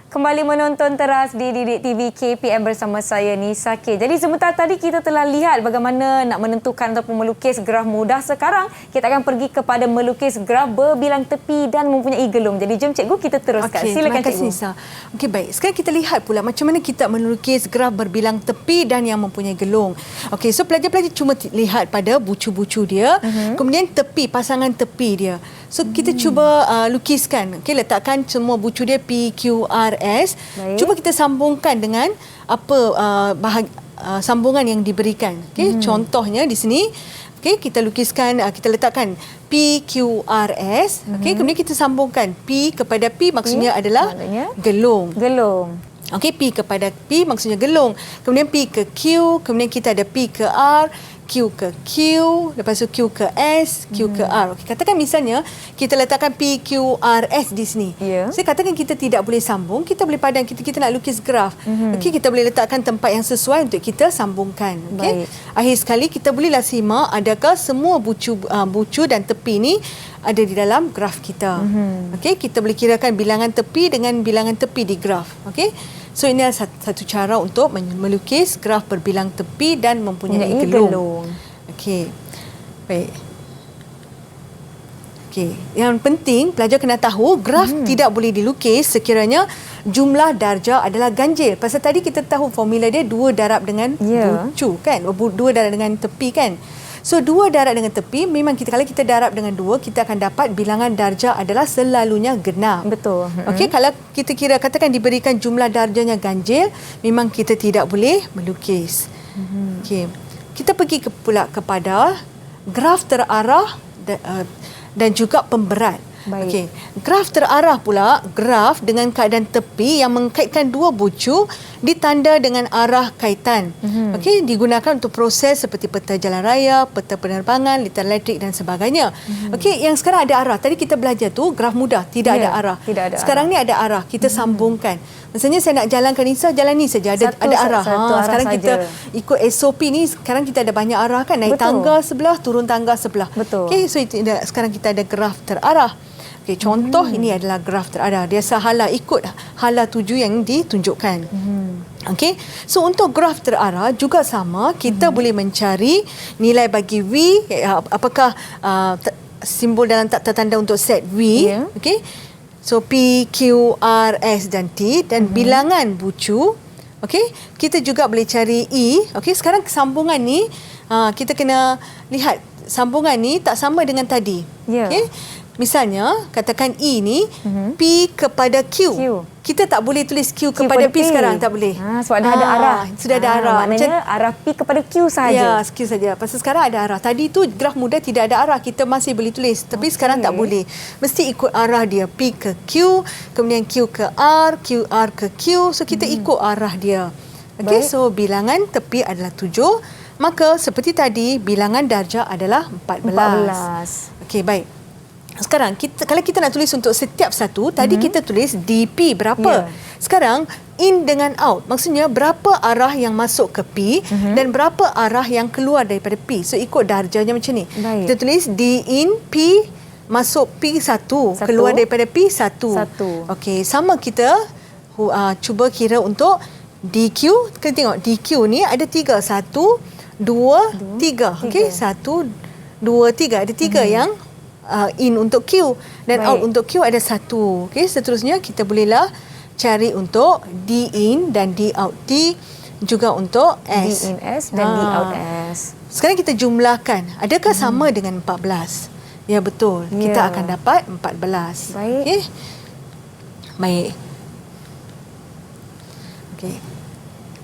Kembali menonton teras di Didik TV KPM bersama saya Nisa K. Jadi sebentar tadi kita telah lihat bagaimana nak menentukan ataupun melukis graf mudah. Sekarang kita akan pergi kepada melukis graf berbilang tepi dan mempunyai gelung. Jadi jom cikgu kita teruskan. Silakan cikgu. Nisa. Okey, baik. Sekarang kita lihat pula macam mana kita melukis graf berbilang tepi dan yang mempunyai gelung. Okey, so pelajar-pelajar cuma lihat pada bucu-bucu dia, kemudian tepi, pasangan tepi dia. So kita cuba lukiskan. Okey, letakkan semua bucu dia P, Q, R, S. Baik. Cuba kita sambungkan dengan apa sambungan yang diberikan. Okey, contohnya di sini. Okey, kita lukiskan, kita letakkan P, Q, R, S. Okey, kemudian kita sambungkan P kepada P maksudnya adalah gelung. Gelung. Okey, P kepada P maksudnya gelung. Kemudian P ke Q, kemudian kita ada P ke R, Q ke Q, lepas tu Q ke S, Q ke R. Okey, katakan misalnya kita letakkan P, Q, R, S di sini. Saya katakan kita tidak boleh sambung, kita boleh padam, kita nak lukis graf. Okey, kita boleh letakkan tempat yang sesuai untuk kita sambungkan. Okey. Akhir sekali kita bolehlah simak adakah semua bucu dan tepi ni ada di dalam graf kita. Okey, kita boleh kirakan bilangan tepi dengan bilangan tepi di graf. Okey. So ini adalah satu cara untuk melukis graf berbilang tepi dan mempunyai gelung. Okey. Baik. Okey, yang penting pelajar kena tahu graf tidak boleh dilukis sekiranya jumlah darjah adalah ganjil. Pasal tadi kita tahu formula dia 2 darab dengan bucu kan? 2 darab dengan tepi kan? So 2 darab dengan tepi, memang kalau kita darab dengan 2, kita akan dapat bilangan darjah adalah selalunya genap. Betul. Okey, kalau kita kira katakan diberikan jumlah darjahnya ganjil, memang kita tidak boleh melukis. Okey. Kita pergi pula kepada graf terarah dan juga pemberat. Okey, graf terarah pula graf dengan keadaan tepi yang mengkaitkan 2 bucu ditanda dengan arah kaitan. Okey, digunakan untuk proses seperti peta jalan raya, peta penerbangan, literal elektrik dan sebagainya. Okey, yang sekarang ada arah. Tadi kita belajar tu graf mudah, tidak ada arah. Sekarang ni ada arah, kita sambungkan. Misalnya saya nak jalankan Nisa, jalan ni saja ada arah. Sekarang kita ikut SOP ni, sekarang kita ada banyak arah kan, naik tangga sebelah, turun tangga sebelah. Okey, so sekarang kita ada graf terarah. Okay, contoh ini adalah graf terarah. Dia sahala ikut hala tuju yang ditunjukkan. Okey. So untuk graf terarah juga sama, kita boleh mencari nilai bagi V, apakah simbol dalam tanda untuk set V. Okey. So P, Q, R, S dan T dan bilangan bucu. Okey. Kita juga boleh cari E. Okey, sekarang sambungan ni kita kena lihat sambungan ni tak sama dengan tadi. Okey. Misalnya, katakan E ni P kepada Q. Kita tak boleh tulis Q kepada P sekarang, tak boleh. Sebab dah ada arah. Sudah ada arah. Maknanya arah P kepada Q sahaja. Ya, Q saja. Pasal sekarang ada arah. Tadi tu graf mudah tidak ada arah. Kita masih boleh tulis. Tapi sekarang tak boleh. Mesti ikut arah dia. P ke Q, kemudian Q ke R, QR ke Q. So, kita ikut arah dia. Okey, so bilangan tepi adalah 7. Maka seperti tadi, bilangan darjah adalah 14. Okey, baik. Sekarang kalau kita nak tulis untuk setiap satu, tadi kita tulis DP berapa. Sekarang in dengan out. Maksudnya berapa arah yang masuk ke P dan berapa arah yang keluar daripada P. So ikut darjahnya macam ni. Baik. Kita tulis D in P masuk P1, keluar daripada P1. Okey, sama kita cuba kira untuk DQ. Kita tengok DQ ni ada 3. 1, 2, 3. Okey, 1, 2, 3. Ada 3 yang in untuk Q dan out untuk Q ada 1. Okey, seterusnya kita bolehlah cari untuk D in dan D out. D juga untuk S. D in S dan D out S. Sekarang kita jumlahkan. Adakah sama dengan 14? Ya, betul. Kita akan dapat 14. Baik. Okey. Baik. Okey.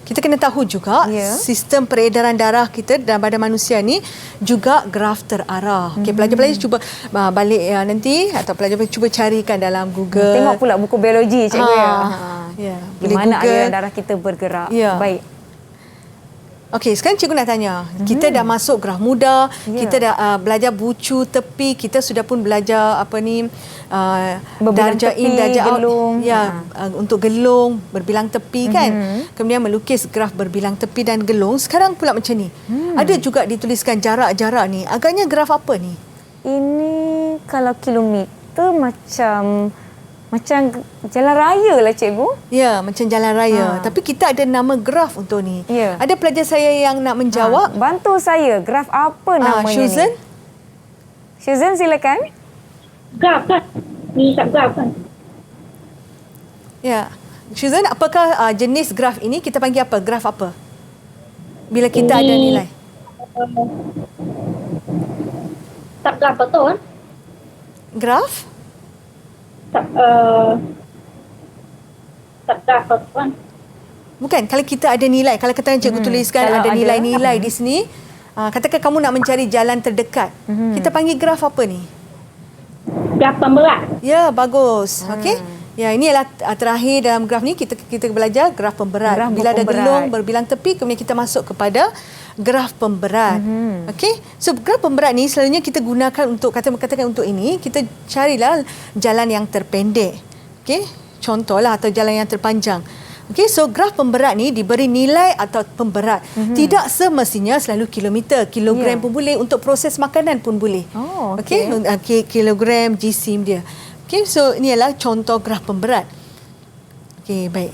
Kita kena tahu juga sistem peredaran darah kita dalam badan manusia ni juga graf terarah. Okey, pelajar-pelajar cuba balik nanti atau pelajar-pelajar cuba carikan dalam Google. Tengok pula buku biologi cikgu ya. Di mana aliran darah kita bergerak. Ya. Baik. Okey, sekarang cikgu nak tanya. Kita dah masuk graf muda, kita dah belajar bucu tepi, kita sudah pun belajar darjah in, darjah out. Ya, untuk gelung, berbilang tepi kan. Kemudian melukis graf berbilang tepi dan gelung. Sekarang pula macam ni. Ada juga dituliskan jarak-jarak ni. Agaknya graf apa ni? Ini kalau kilometer macam jalan raya lah cikgu. Ya, macam jalan raya. Tapi kita ada nama graf untuk ni. Ada pelajar saya yang nak menjawab. Bantu saya. Graf apa namanya Susan? ni? Susan silakan. Graf kan? Ni graf kan? Ya. Susan, apakah jenis graf ini? Kita panggil apa? Graf apa? Bila kita ada nilai. Tak graf betul? Graf? Tak graf betul. Bukan, kalau kita ada nilai, kalau kata cikgu tuliskan ada nilai-nilai di sini, katakan kamu nak mencari jalan terdekat. Kita panggil graf apa ni? Graf pemberat. Ya, bagus. Okey. Ya, ini adalah terakhir dalam graf ni kita belajar graf pemberat. Bila ada gelung berbilang tepi, kemudian kita masuk kepada graf pemberat. Okey. So graf pemberat ni selalunya kita gunakan untuk katakan untuk ini, kita carilah jalan yang terpendek. Okey. Contohlah atau jalan yang terpanjang. Okey, so graf pemberat ni diberi nilai atau pemberat. Tidak semestinya selalu kilometer, kilogram pun boleh, untuk proses makanan pun boleh. Okey, kilogram, jisim dia. Okey, so ini adalah contoh graf pemberat. Okey, baik.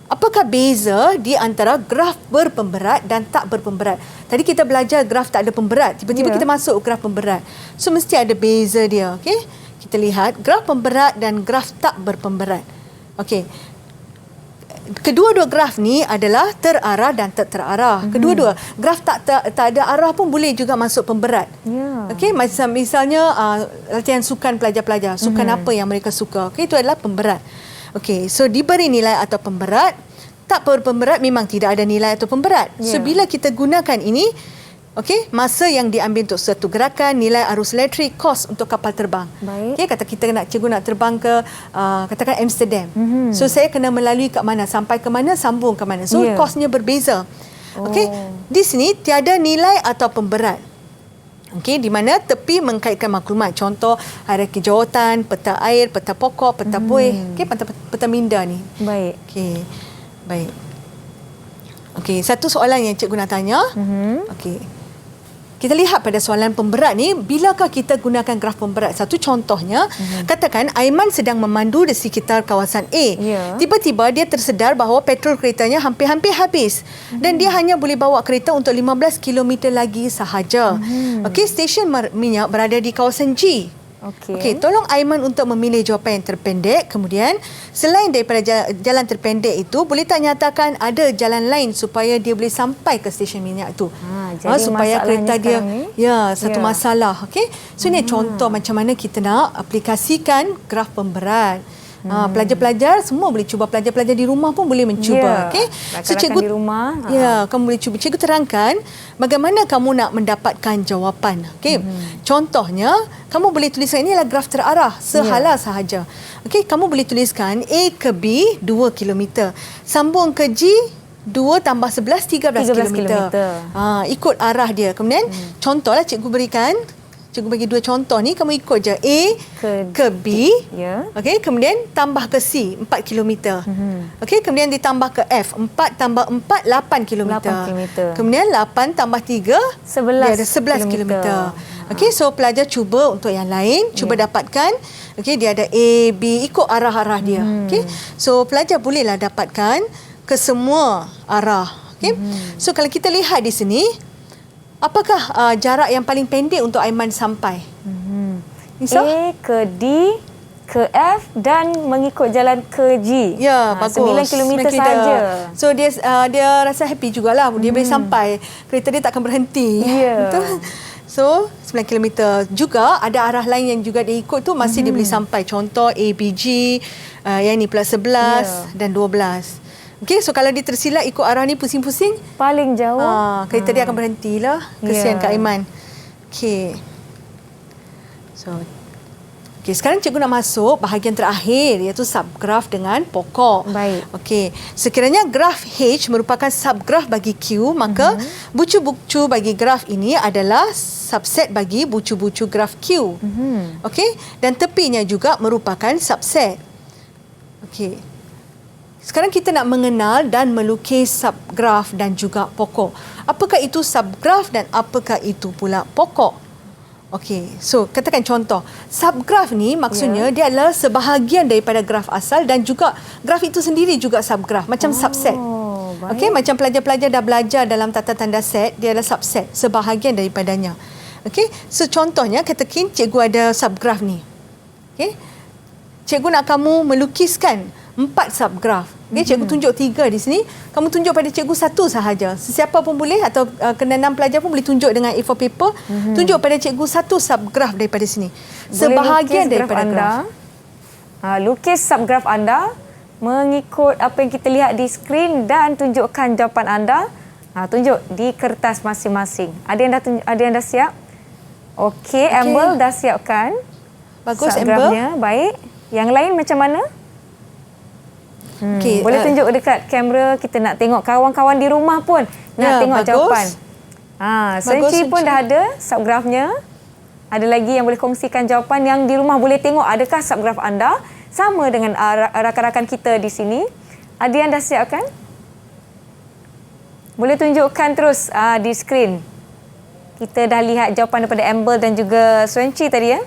Apakah beza di antara graf berpemberat dan tak berpemberat? Tadi kita belajar graf tak ada pemberat. Tiba-tiba kita masuk graf pemberat. So, mesti ada beza dia. Okay? Kita lihat graf pemberat dan graf tak berpemberat. Okay. Kedua-dua graf ni adalah terarah dan tak terarah. Kedua-dua. Graf tak ada arah pun boleh juga masuk pemberat. Okay? Misalnya latihan sukan pelajar-pelajar. Sukan apa yang mereka suka. Okay? Itu adalah pemberat. Okey, so diberi nilai atau pemberat, tak berpemberat memang tidak ada nilai atau pemberat. So bila kita gunakan ini, okey, masa yang diambil untuk suatu gerakan, nilai arus elektrik, kos untuk kapal terbang. Okey, kata kita cikgu nak terbang ke katakan Amsterdam. So saya kena melalui kat mana, sampai ke mana, sambung ke mana. So kosnya berbeza. Okey, di sini tiada nilai atau pemberat. Okey, di mana tepi mengkaitkan maklumat. Contoh hierarki jawatan, peta air, peta pokok, peta buih. Okey, peta minda ni. Baik. Okey. Baik. Okey, satu soalan yang cikgu nak tanya. Okey. Kita lihat pada soalan pemberat ni, bilakah kita gunakan graf pemberat? Satu contohnya, katakan Aiman sedang memandu di sekitar kawasan A. Tiba-tiba dia tersedar bahawa petrol keretanya hampir-hampir habis. Dan dia hanya boleh bawa kereta untuk 15 km lagi sahaja. Okey, stesen minyak berada di kawasan G. Okey, tolong Aiman untuk memilih jawapan yang terpendek. Kemudian, selain daripada jalan terpendek itu, boleh tak nyatakan ada jalan lain supaya dia boleh sampai ke stesen minyak itu? Supaya kereta dia satu masalah. Okey. So ini contoh macam mana kita nak aplikasikan graf pemberat. Pelajar-pelajar semua boleh cuba, pelajar-pelajar di rumah pun boleh mencuba. Okey. So cikgu di rumah, kamu boleh cuba. Cikgu terangkan bagaimana kamu nak mendapatkan jawapan. Okey. Contohnya, kamu boleh tuliskan ini adalah graf terarah, sehala sahaja. Okey, kamu boleh tuliskan A ke B 2 km. Sambung ke G 2 tambah 11 13 km. Ikut arah dia. Kemudian contohlah cikgu berikan cikgu bagi 2 contoh ni, kamu ikut je A ke B. Ya. Okey, kemudian tambah ke C 4 km. Okey, kemudian ditambah ke F 4 tambah 4 8 km. 8 km. Kemudian 8 tambah 3 dia ada 11 km. Okey, so pelajar cuba untuk yang lain, cuba dapatkan. Okey, dia ada A, B, ikut arah-arah dia. Okey. So pelajar bolehlah dapatkan ke semua arah. Okey. So kalau kita lihat di sini, apakah jarak yang paling pendek untuk Aiman sampai? A ke D ke F dan mengikut jalan ke G. Ya, bagus. 9 km saja. So dia rasa happy jugalah. Dia boleh sampai. Kereta dia takkan berhenti. Ya. Betul? So 9 km. Juga ada arah lain yang juga dia ikut tu masih dia boleh sampai. Contoh ABG, yang ni plus 11 dan 12. Okey, so kalau dia tersilap ikut arah ni pusing-pusing, paling jauh, kereta dia akan berhentilah. Kesian Kak Aiman. Okey. Okey, sekarang cikgu nak masuk bahagian terakhir, iaitu subgraf dengan pokok. Baik. Okey, sekiranya graf H merupakan subgraf bagi Q, maka bucu-bucu bagi graf ini adalah subset bagi bucu-bucu graf Q. Okey, dan tepinya juga merupakan subset. Okey. Sekarang kita nak mengenal dan melukis subgraf dan juga pokok. Apakah itu subgraf dan apakah itu pula pokok? Okey, so katakan contoh. Subgraf ni maksudnya dia adalah sebahagian daripada graf asal dan juga graf itu sendiri juga subgraf, macam subset. Okey, macam pelajar-pelajar dah belajar dalam tata tanda set, dia adalah subset, sebahagian daripadanya. Okey, so contohnya katakan cikgu ada subgraf ni. Okey. Cikgu nak kamu melukiskan 4 subgraf. Okay, cikgu tunjuk 3 di sini. Kamu tunjuk pada cikgu 1 sahaja. Sesiapa pun boleh atau kena 6 pelajar pun boleh tunjuk dengan A4 paper. Tunjuk pada cikgu 1 subgraf daripada sini. Sebahagian daripada graf. Lukis subgraf anda mengikut apa yang kita lihat di skrin dan tunjukkan jawapan anda. Tunjuk di kertas masing-masing. Ada yang dah siap? Okey, Amber dah siapkan. Bagus, subgrafnya. Baik. Yang lain macam mana? Boleh tunjuk dekat kamera, kita nak tengok kawan-kawan di rumah pun nak tengok jawapan. Senci pun dah ada subgrafnya. Ada lagi yang boleh kongsikan jawapan yang di rumah boleh tengok adakah subgraf anda sama dengan rakan-rakan kita di sini. Ada yang dah siapkan? Boleh tunjukkan terus di skrin. Kita dah lihat jawapan daripada Amber dan juga Senci tadi ya.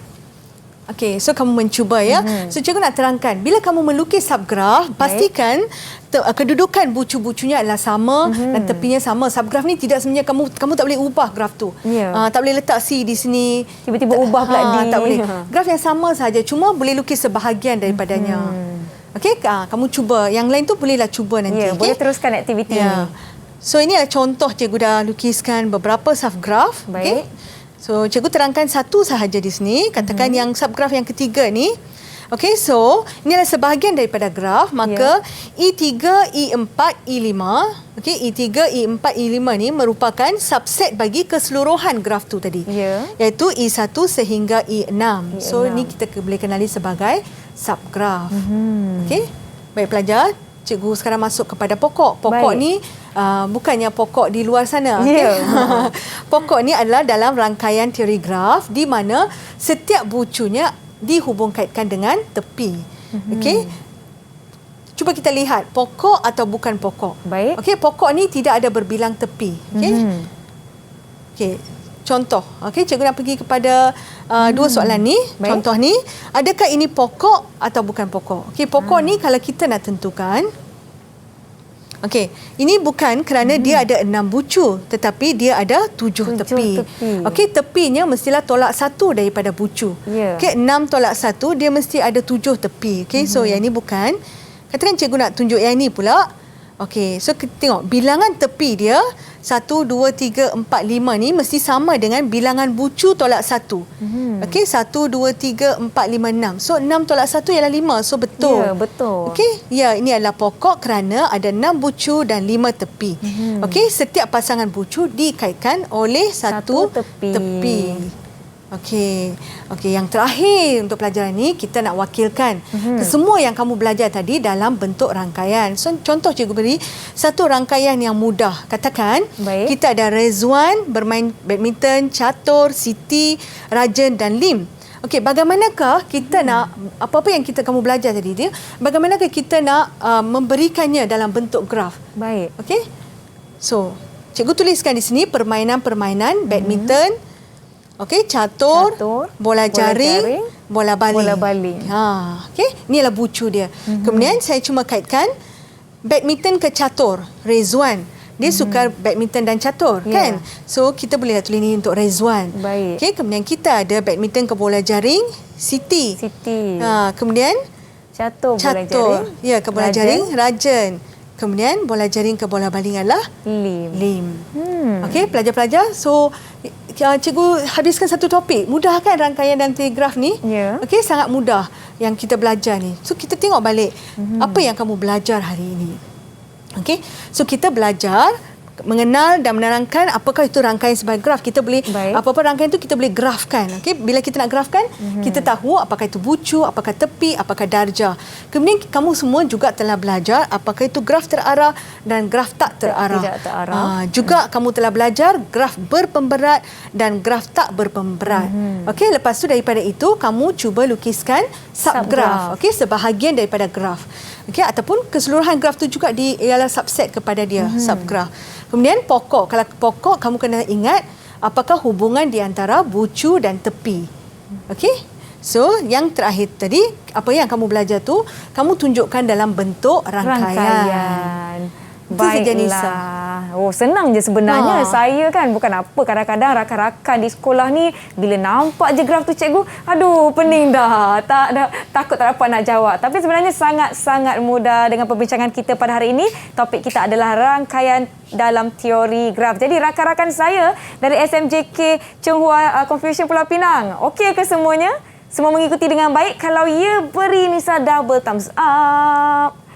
Okey, so kamu mencuba ya. So cikgu nak terangkan, bila kamu melukis subgraf, pastikan kedudukan bucu-bucunya adalah sama dan tepinya sama. Subgraf ni tidak sebenarnya kamu tak boleh ubah graf tu. Tak boleh letak C di sini, tiba-tiba ubah pula D. Tak boleh. Graf yang sama saja, cuma boleh lukis sebahagian daripadanya. Okey, kamu cuba. Yang lain tu bolehlah cuba nanti. Boleh teruskan aktiviti ini. So ini adalah contoh cikgu dah lukiskan beberapa subgraf. Baik. So, cikgu terangkan satu sahaja di sini. Katakan yang subgraf yang ketiga ni. Okey, so ini adalah sebahagian daripada graf. Maka E3, E4, E5. Okey, E3, E4, E5 ni merupakan subset bagi keseluruhan graf tu tadi. Iaitu E1 sehingga E6. So, ini kita boleh kenali sebagai subgraf. Okey, baik pelajar. Cikgu sekarang masuk kepada pokok. Pokok ni bukannya pokok di luar sana. Pokok ni adalah dalam rangkaian teori graf di mana setiap bucunya dihubungkaitkan dengan tepi. Okey. Cuba kita lihat pokok atau bukan pokok. Baik. Okey, pokok ni tidak ada berbilang tepi. Okey. Okey. Contoh. Okey, cikgu nak pergi kepada dua soalan ni. Baik. Contoh ni, adakah ini pokok atau bukan pokok? Okey, pokok ni kalau kita nak tentukan, okey, ini bukan kerana dia ada 6 bucu, tetapi dia ada 7 tepi. Okey, tepinya mestilah tolak 1 daripada bucu. Okey, 6 tolak 1, dia mesti ada 7 tepi. Okey, so yang ini bukan. Katakan cikgu nak tunjuk yang ini pula. Okey, so kita tengok bilangan tepi dia 1, 2, 3, 4, 5 ni mesti sama dengan bilangan bucu tolak 1. Okey, 1, 2, 3, 4, 5, 6. So 6 tolak 1 ialah 5. So betul. Ya, betul. Okey, ya, ini adalah pokok kerana ada 6 bucu dan 5 tepi. Okey, setiap pasangan bucu dikaitkan oleh satu tepi. Okey, yang terakhir untuk pelajaran ni kita nak wakilkan semua yang kamu belajar tadi dalam bentuk rangkaian. So, contoh cikgu beri satu rangkaian yang mudah. Katakan kita ada Rezwan bermain badminton, catur, Siti, Rajan dan Lim. Okey, bagaimanakah kita nak apa-apa yang kamu belajar tadi dia, bagaimanakah kita nak memberikannya dalam bentuk graf? Baik. Okey. So, cikgu tuliskan di sini permainan-permainan badminton, okey, catur, bola jaring, bola baling. Okey, ni adalah bucu dia. Kemudian saya cuma kaitkan badminton ke catur. Rezwan, dia suka badminton dan catur, kan? So kita boleh tulis ni untuk Rezwan. Baik. Okey, kemudian kita ada badminton ke bola jaring, Siti. Kemudian catur. Bola jaring. Ya, ke bola jaring, Rajan. Kemudian bola jaring ke bola baling adalah Lim. Okey, pelajar-pelajar. So, cikgu habiskan satu topik. Mudah kan rangkaian dan telegraf ni? Okey, sangat mudah yang kita belajar ni. So, kita tengok balik apa yang kamu belajar hari ini. Okey, so kita belajar mengenal dan menerangkan apakah itu rangkaian sebagai graf. Kita boleh apa-apa rangkaian itu kita boleh grafkan. Okey, bila kita nak grafkan, kita tahu apakah itu bucu, apakah tepi, apakah darjah. Kemudian kamu semua juga telah belajar apakah itu graf terarah dan graf tak terarah. Tidak terarah. Juga kamu telah belajar graf berpemberat dan graf tak berpemberat. Okey, lepas tu daripada itu kamu cuba lukiskan subgraf. Okey, sebahagian daripada graf. Okey, ataupun keseluruhan graf tu juga ialah subset kepada dia, subgraf. Kemudian pokok. Kalau pokok, kamu kena ingat apakah hubungan di antara bucu dan tepi. Okey? So, yang terakhir tadi, apa yang kamu belajar tu, kamu tunjukkan dalam bentuk rangkaian. Baiklah. Oh, senang je sebenarnya. Saya kan bukan apa, kadang-kadang rakan-rakan di sekolah ni bila nampak je graf tu cikgu, aduh pening dah. Takut tak dapat nak jawab. Tapi sebenarnya sangat-sangat mudah dengan perbincangan kita pada hari ini. Topik kita adalah rangkaian dalam teori graf. Jadi rakan-rakan saya dari SMJK Chonghua Confucian Pulau Pinang, okey ke semuanya? Semua mengikuti dengan baik? Kalau ya, beri Nisa double thumbs up.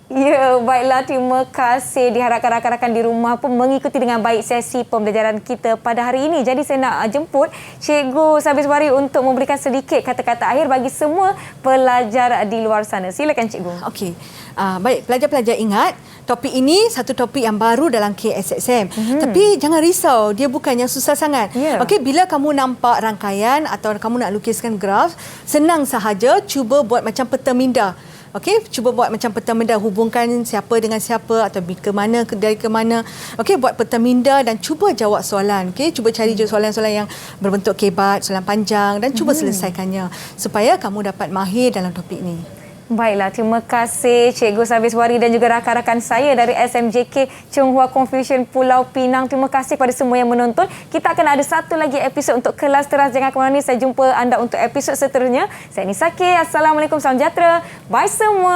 Ya, baiklah. Terima kasih. Diharapkan rakan-rakan di rumah pun mengikuti dengan baik sesi pembelajaran kita pada hari ini. Jadi saya nak jemput Cikgu Sabiswari untuk memberikan sedikit kata-kata akhir bagi semua pelajar di luar sana. Silakan Cikgu. Okey. Baik, pelajar-pelajar ingat, topik ini satu topik yang baru dalam KSXM. Tapi jangan risau, dia bukan yang susah sangat. Okey, bila kamu nampak rangkaian atau kamu nak lukiskan graf, senang sahaja cuba buat macam peta minda. Okey, cuba buat macam peta minda, hubungkan siapa dengan siapa atau ke mana dari ke mana. Okey, buat peta minda dan cuba jawab soalan. Okey, cuba cari soalan-soalan yang berbentuk kebat, soalan panjang dan cuba selesaikannya supaya kamu dapat mahir dalam topik ini. Baiklah, terima kasih Cikgu Sabiswari dan juga rakan-rakan saya dari SMJK Chonghua Confucian Pulau Pinang. Terima kasih kepada semua yang menonton. Kita akan ada satu lagi episod untuk Kelas Teras. Jangan ke mana-mana. Saya jumpa anda untuk episod seterusnya. Saya Nisa K. Assalamualaikum, salam sejahtera. Bye semua.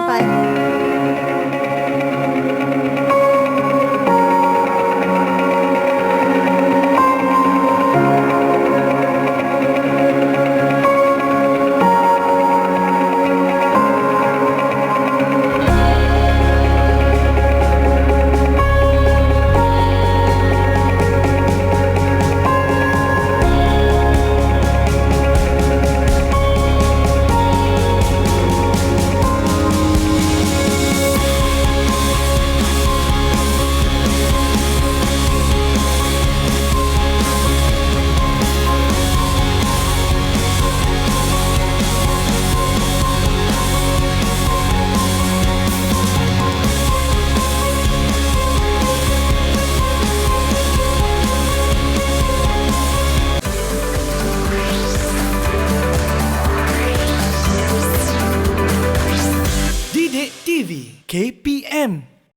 Bye-bye. KPM